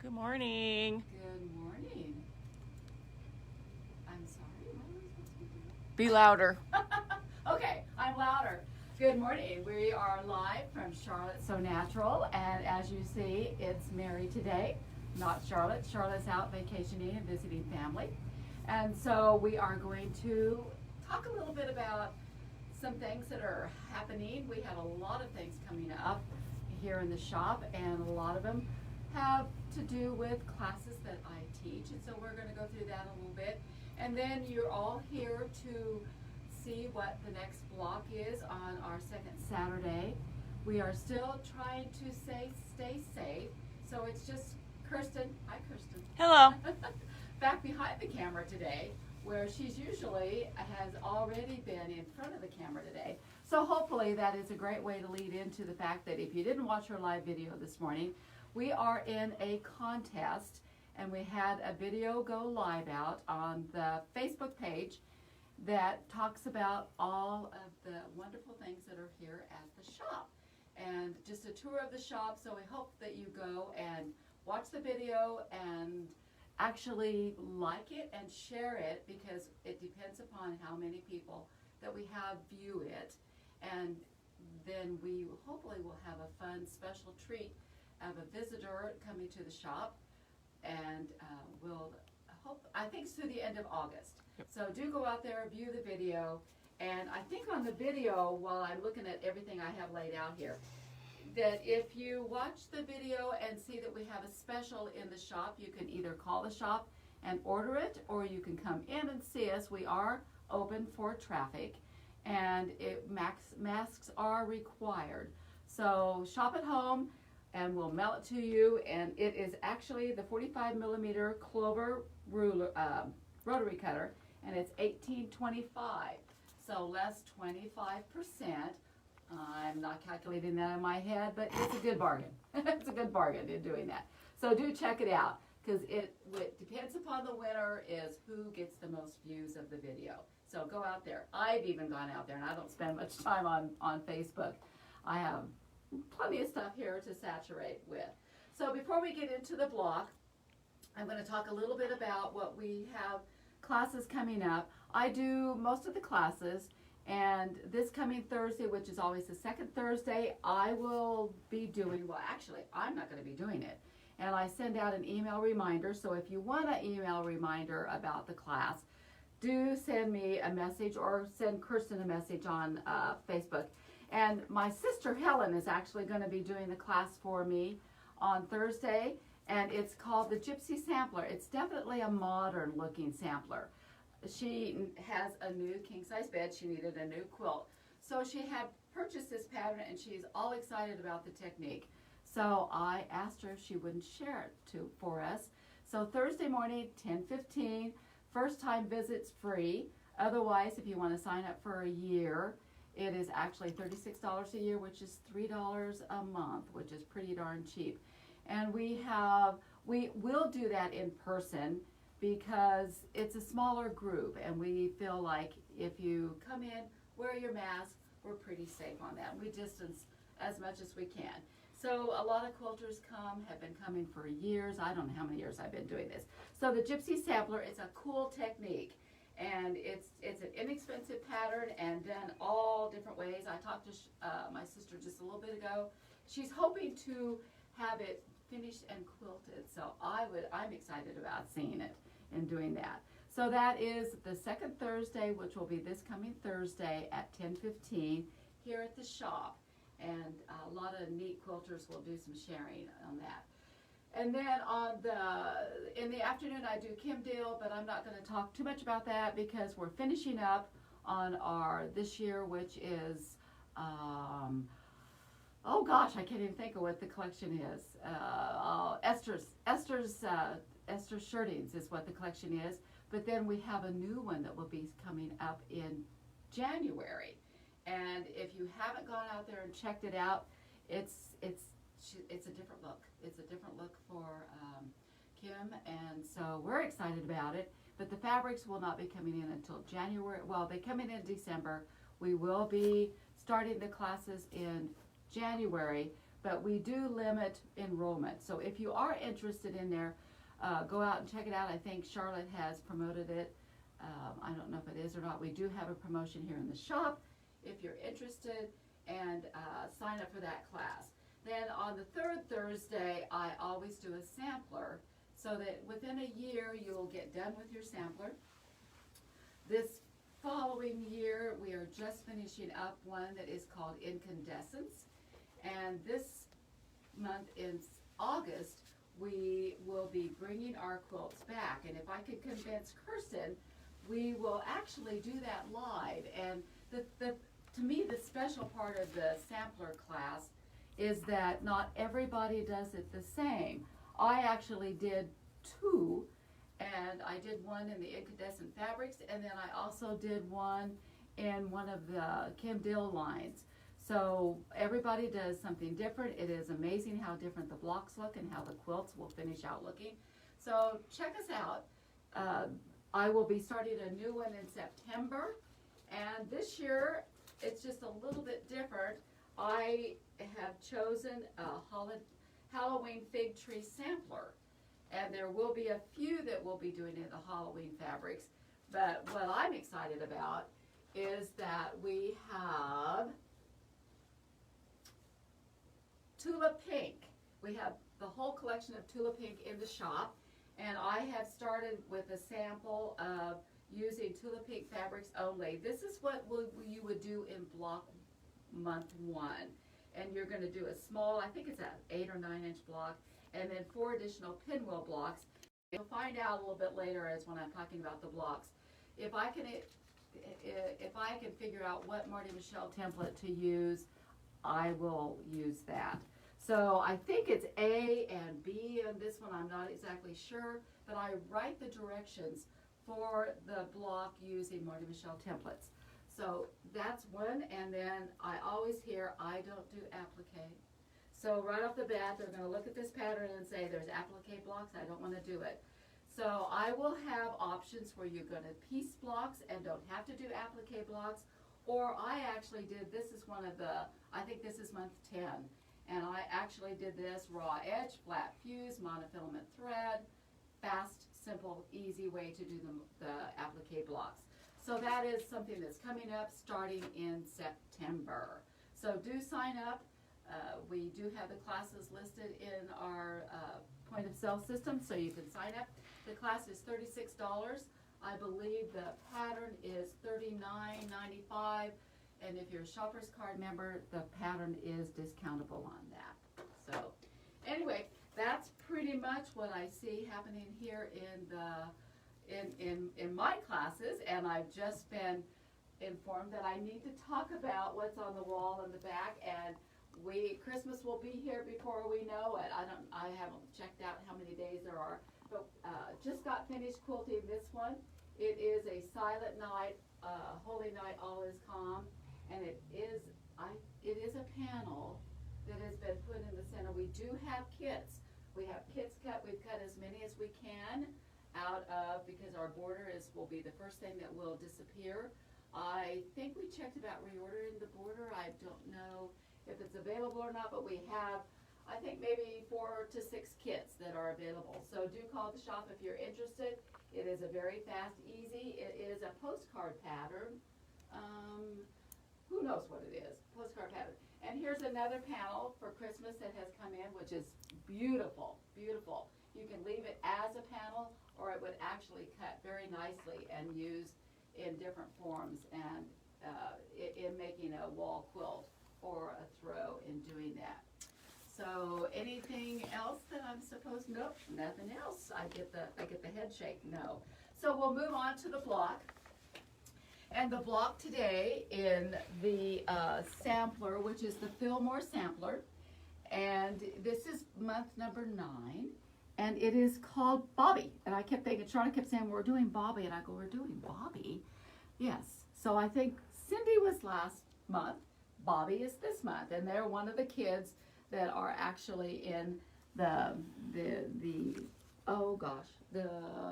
Good morning. Good morning. I'm sorry, what am I supposed to be doing? Be louder. Okay, I'm louder. Good morning. We are live from Charlotte So Natural, and as you see, it's Mary today, not Charlotte. Charlotte's out vacationing and visiting family. And so we are going to talk a little bit about some things that are happening. We have a lot of things coming up here in the shop, and a lot of them have to do with classes that I teach, and so we're going to go through that a little bit. And then you're all here to see what the next block is on our second Saturday. We are still trying to stay safe, so it's just Kirsten. Hi, Kirsten. Hello. Back behind the camera today, where she's usually has already been in front of the camera today. So hopefully that is a great way to lead into the fact that if you didn't watch our live video this morning, we are in a contest, and we had a video go live out on the Facebook page that talks about all of the wonderful things that are here at the shop, and just a tour of the shop. So we hope that you go and watch the video and actually like it and share it, because it depends upon how many people that we have view it, and then we hopefully will have a fun special treat of a visitor coming to the shop, and we'll hope, I think it's through the end of August. Yep. So do go out there, view the video, and I think on the video, while I'm looking at everything I have laid out here, that if you watch the video and see that we have a special in the shop, you can either call the shop and order it, or you can come in and see us. We are open for traffic, and masks are required. So shop at home, and we'll mail it to you. And it is actually the 45 millimeter Clover ruler, rotary cutter, and it's $18.25, so less 25%. I'm not calculating that in my head, but it's a good bargain. It's a good bargain in doing that. So do check it out, because it depends upon the winner is who gets the most views of the video. So go out there. I've even gone out there, and I don't spend much time on Facebook. I have plenty of stuff here to saturate with. So before we get into the block, I'm going to talk a little bit about what we have classes coming up. I do most of the classes, and this coming Thursday, which is always the second Thursday, I will be doing, well actually I'm not going to be doing it, and I send out an email reminder. So if you want an email reminder about the class, do send me a message or send Kirsten a message on Facebook. And my sister Helen is actually going to be doing the class for me on Thursday, and it's called the Gypsy Sampler. It's definitely a modern looking sampler. She has a new king-size bed. She needed a new quilt. So she had purchased this pattern, and she's all excited about the technique. So I asked her if she wouldn't share it for us. So Thursday morning, 10:15, first time visits free. Otherwise, if you want to sign up for a year, it is actually $36 a year, which is $3 a month, which is pretty darn cheap. And we will do that in person, because it's a smaller group, and we feel like if you come in, wear your mask, we're pretty safe on that. We distance as much as we can. So a lot of quilters have been coming for years. I don't know how many years I've been doing this. So the Gypsy Sampler is a cool technique, and it's an inexpensive pattern and done all different ways. I talked to my sister just a little bit ago. She's hoping to have it finished and quilted, so I'm excited about seeing it and doing that. So that is the second Thursday, which will be this coming Thursday at 10:15 here at the shop, and a lot of neat quilters will do some sharing on that. And then in the afternoon I do Kim Deal, but I'm not going to talk too much about that, because we're finishing up on our this year, which is oh gosh, I can't even think of what the collection is. Esther's Shirtings is what the collection is. But then we have a new one that will be coming up in January. And if you haven't gone out there and checked it out, it's a different look. It's a different look for Kim, and so we're excited about it. But the fabrics will not be coming in until January. Well, they come in December. We will be starting the classes in January, but we do limit enrollment. So if you are interested in there, go out and check it out. I think Charlotte has promoted it. I don't know if it is or not. We do have a promotion here in the shop if you're interested, and sign up for that class. Then on the third Thursday, I always do a sampler so that within a year you'll get done with your sampler. This following year, we are just finishing up one that is called Incandescence. And this month in August, we will be bringing our quilts back. And if I could convince Kirsten, we will actually do that live. And to me, the special part of the sampler class is that not everybody does it the same. I actually did two, and I did one in the incandescent fabrics, and then I also did one in one of the Kim Dill lines. So everybody does something different. It is amazing how different the blocks look and how the quilts will finish out looking. So check us out. I will be starting a new one in September, and this year it's just a little bit different. I have chosen a Halloween fig tree sampler, and there will be a few that will be doing in the Halloween fabrics. But what I'm excited about is that we have Tulip Pink. We have the whole collection of Tulip Pink in the shop, and I have started with a sample of using Tulip Pink fabrics only. This is what you would do in block month 1, and you're going to do a small, I think it's an 8 or 9 inch block, and then 4 additional pinwheel blocks. You'll find out a little bit later as when I'm talking about the blocks. If I can figure out what Marty Michelle template to use, I will use that. So I think it's A and B on this one. I'm not exactly sure, but I write the directions for the block using Marty Michelle templates. So that's one, and then I always hear I don't do applique. So right off the bat, they're going to look at this pattern and say there's applique blocks, I don't want to do it. So I will have options where you're going to piece blocks and don't have to do applique blocks, or I actually did, this is one of the, I think this is month 10, and I actually did this raw edge, flat fuse, monofilament thread, fast, simple, easy way to do the applique blocks. So that is something that's coming up starting in September. So do sign up. We do have the classes listed in our point of sale system, so you can sign up. The class is $36. I believe the pattern is $39.95, and if you're a Shoppers Card member, the pattern is discountable on that. So anyway, that's pretty much what I see happening here in my classes, and I've just been informed that I need to talk about what's on the wall in the back, and Christmas will be here before we know it. I haven't checked out how many days there are, but just got finished quilting this one. It is a Silent Night, Holy Night, All Is Calm, and it is a panel that has been put in the center. We do have kits. We have kits cut. We've cut as many as we can out of, because our border will be the first thing that will disappear. I think we checked about reordering the border. I don't know if it's available or not, but we have, I think, maybe 4 to 6 kits that are available. So do call the shop if you're interested. It is a very fast, easy. It is a postcard pattern. Who knows what it is? Postcard pattern. And here's another panel for Christmas that has come in, which is beautiful, beautiful. You can leave it as a panel, or it would actually cut very nicely and used in different forms, and in making a wall quilt or a throw in doing that. So anything else that I'm supposed? Nope, nothing else. I get the head shake. No. So we'll move on to the block. And the block today in the sampler, which is the Filmore sampler, and this is month number 9, and it is called Bobby. And I kept thinking, Charlotte kept saying, we're doing Bobby, and I go, we're doing Bobby? Yes. So I think Cindy was last month, Bobby is this month, and they're one of the kids that are actually in the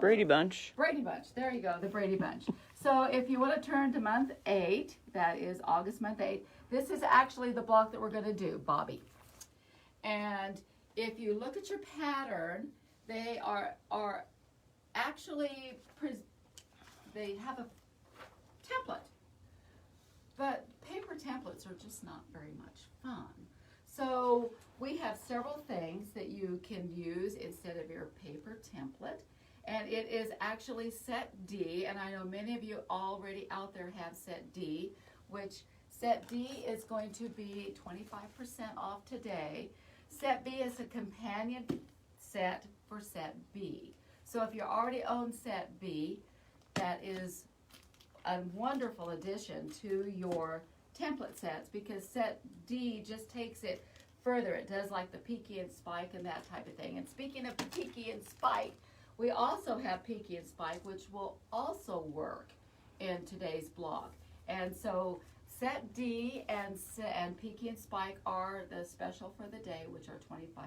Brady Bunch. Brady Bunch. There you go, the Brady Bunch. So if you want to turn to month 8, that is August month 8, this is actually the block that we're going to do, Bobby. And if you look at your pattern, they are actually, they have a template. But paper templates are just not very much fun. So we have several things that you can use instead of your paper template. And it is actually set D, and I know many of you already out there have set D, which set D is going to be 25% off today. Set B is a companion set for set B. So if you already own set B, that is a wonderful addition to your template sets, because set D just takes it further. It does like the Peaky and Spike and that type of thing. And speaking of Peaky and Spike, we also have Peaky and Spike, which will also work in today's blog. And so set D and Peaky and Spike are the special for the day, which are 25%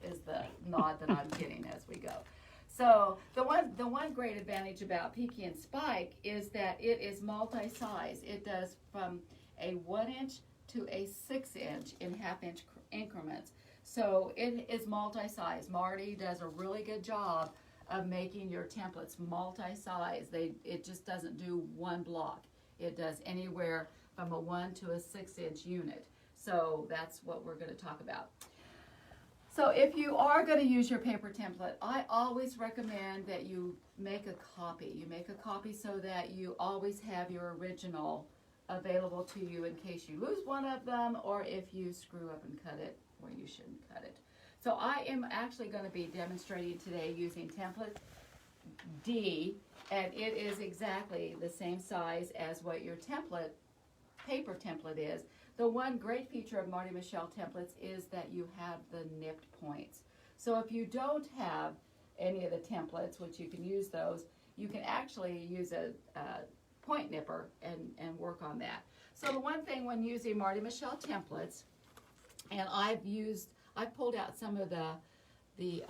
is the nod that I'm getting as we go. So the one great advantage about Peaky and Spike is that it is multi-size. It does from a 1 inch to a 6 inch in half-inch increments. So it is multi-size. Marty does a really good job of making your templates multi-size. It just doesn't do one block. It does anywhere from a 1 to a 6 inch unit. So that's what we're going to talk about. So if you are going to use your paper template, I always recommend that you make a copy. You make a copy so that you always have your original available to you in case you lose one of them, or if you screw up and cut it where you shouldn't cut it. So I am actually going to be demonstrating today using template D, and it is exactly the same size as what your paper template is. The one great feature of Marty Michelle templates is that you have the nipped points. So if you don't have any of the templates, which you can use those, you can actually use a point nipper and work on that. So the one thing when using Marty Michelle templates, and I've pulled out some of the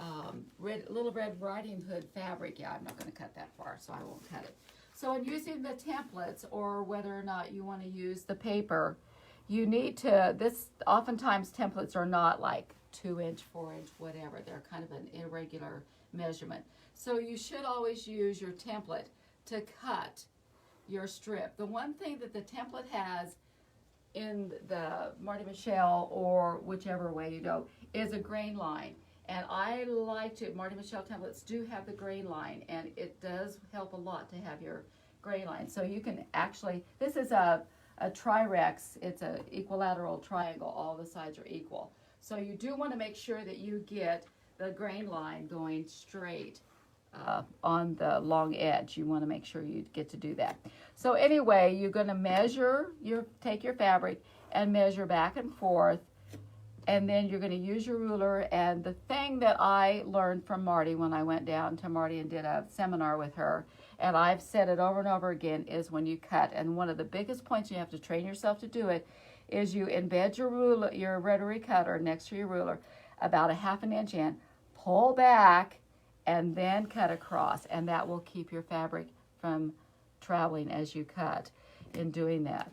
Little Red Riding Hood fabric. Yeah, I'm not going to cut that far, so I won't cut it. So in using the templates, or whether or not you want to use the paper, you need to, oftentimes templates are not like 2 inch, 4 inch, whatever. They're kind of an irregular measurement. So you should always use your template to cut your strip. The one thing that the template has in the Marty Michelle, or whichever way you go, is a grain line. And I like to, Marty Michelle templates do have the grain line, and it does help a lot to have your grain line. So you can actually, this is a Trirex, it's an equilateral triangle, all the sides are equal. So you do want to make sure that you get the grain line going straight on the long edge. You want to make sure you get to do that. So anyway, you're going to measure, take your fabric and measure back and forth, and then you're going to use your ruler. And the thing that I learned from Marty when I went down to Marty and did a seminar with her, and I've said it over and over again, is when you cut. And one of the biggest points, you have to train yourself to do it, is you embed your ruler, your rotary cutter next to your ruler about a ½ inch in, pull back, and then cut across. And that will keep your fabric from traveling as you cut in doing that.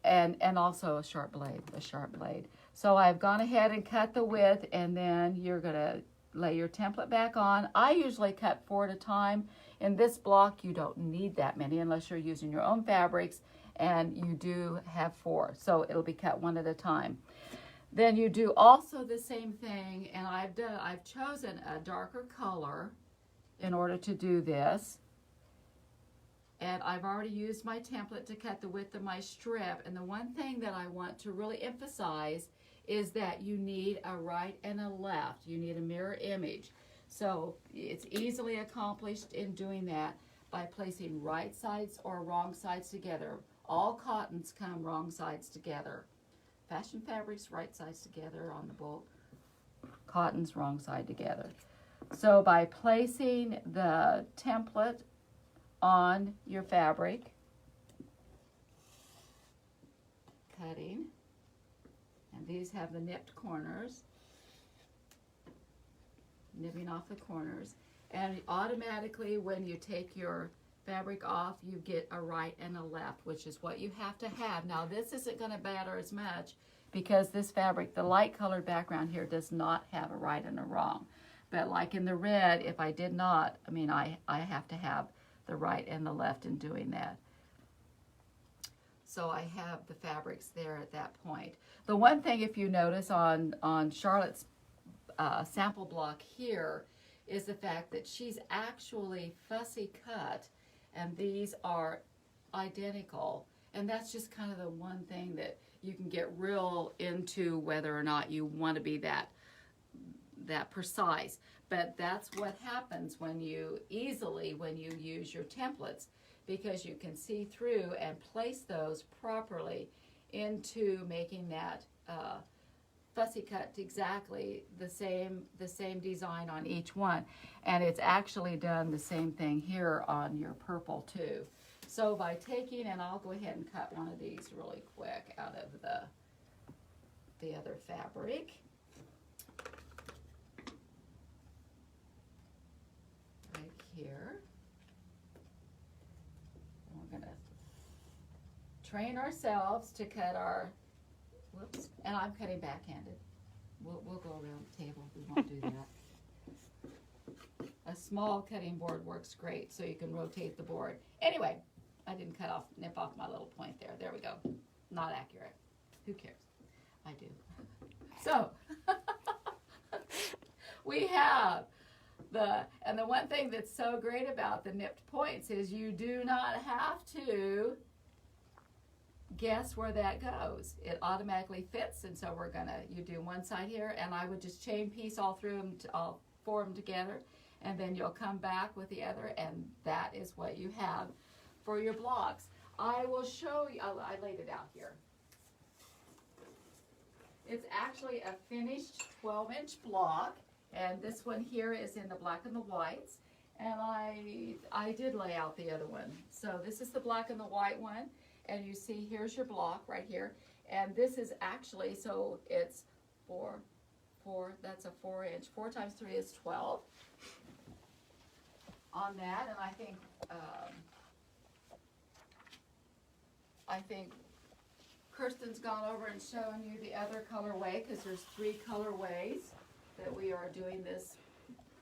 And also a sharp blade. So I've gone ahead and cut the width, and then you're going to lay your template back on. I usually cut 4 at a time. In this block, you don't need that many unless you're using your own fabrics, and you do have 4. So it'll be cut 1 at a time. Then you do also the same thing, and I've chosen a darker color in order to do this. And I've already used my template to cut the width of my strip. And the one thing that I want to really emphasize is that you need a right and a left. You need a mirror image. So it's easily accomplished in doing that by placing right sides or wrong sides together. All cottons come wrong sides together. Fashion fabrics, right sides together on the bolt. Cottons, wrong side together. So by placing the template on your fabric, cutting, and these have the nipped corners, nipping off the corners, and automatically when you take your fabric off, you get a right and a left, which is what you have to have. Now this isn't going to matter as much because this fabric, the light colored background here, does not have a right and a wrong. But like in the red, if I did not, I mean, I have to have the right and the left in doing that. So I have the fabrics there at that point. The one thing, if you notice on Charlotte's sample block here, is the fact that she's actually fussy cut, and these are identical. And that's just kind of the one thing that you can get real into, whether or not you want to be that precise. But that's what happens when you use your templates, because you can see through and place those properly into making that fussy cut exactly the same design on each one. And it's actually done the same thing here on your purple too. So by taking, and I'll go ahead and cut one of these really quick out of the other fabric. Right here. We're gonna train ourselves to cut our, whoops, and I'm cutting backhanded. We'll go around the table. We won't do that. A small cutting board works great, so you can rotate the board. Anyway, I didn't nip off my little point there. There we go. Not accurate. Who cares? I do. So, we have the one thing that's so great about the nipped points is you do not have to guess where that goes. It automatically fits, and so you do one side here, and I would just chain piece all through them, all four of them together, and then you'll come back with the other, and that is what you have for your blocks. I will show you, I laid it out here. It's actually a finished 12-inch block, and this one here is in the black and the whites, and I did lay out the other one. So this is the black and the white one, and you see here's your block right here, and this is actually, so it's that's a 4-inch, 4 times 3 is 12 on that, and I think Kirsten's gone over and shown you the other colorway, because there's 3 colorways that we are doing this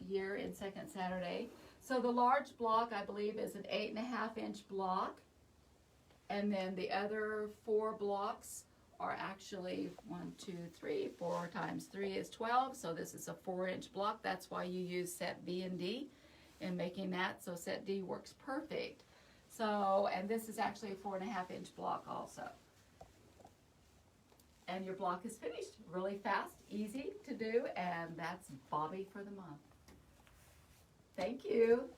year in Second Saturday. So the large block, I believe, is an 8.5-inch block, and then the other 4 blocks are actually 4 times 3 is 12, so this is a 4-inch block. That's why you use set B and D in making that, so set D works perfect. So, and this is actually a 4.5-inch block also. And your block is finished really fast, easy to do, and that's Bobby for the month. Thank you.